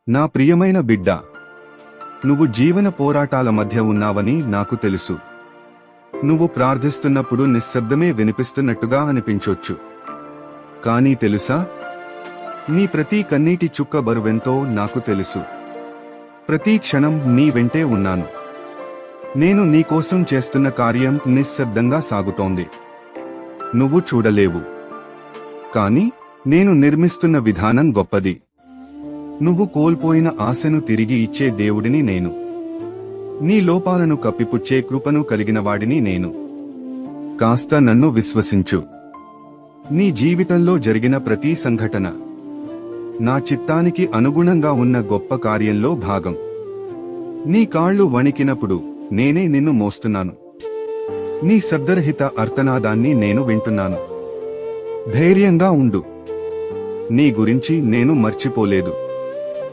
నా ప్రియమైన బిడ్డా, నువ్వు జీవన పోరాటాల మధ్య ఉన్నావని నాకు తెలుసు. నువ్వు ప్రార్థిస్తున్నప్పుడు నిశ్శబ్దమే వినిపిస్తున్నట్టుగా అనిపించొచ్చు. కానీ తెలుసా, నీ ప్రతి కన్నీటి చుక్క బరువెంతో నాకు తెలుసు. ప్రతి క్షణం నీ వెంటే ఉన్నాను. నేను నీకోసం చేస్తున్న కార్యం నిశ్శబ్దంగా సాగుతోంది. నువ్వు చూడలేవు, కాని నేను నిర్మిస్తున్న విధానం గొప్పది. నువ్వు కోల్పోయిన ఆశను తిరిగి ఇచ్చే దేవుడిని నేను. నీ లోపాలను కప్పిపుచ్చే కృపను కలిగినవాడిని నేను. కాస్త నన్ను విశ్వసించు. నీ జీవితంలో జరిగిన ప్రతి సంఘటన నా చిత్తానికి అనుగుణంగా ఉన్న గొప్ప కార్యంలో భాగం. నీ కాళ్ళు వణికినప్పుడు నేనే నిన్ను మోస్తున్నాను. నీ శబ్దరహిత అర్తనాదాన్ని నేను వింటున్నాను. ధైర్యంగా ఉండు. నీ గురించి నేను మర్చిపోలేదు.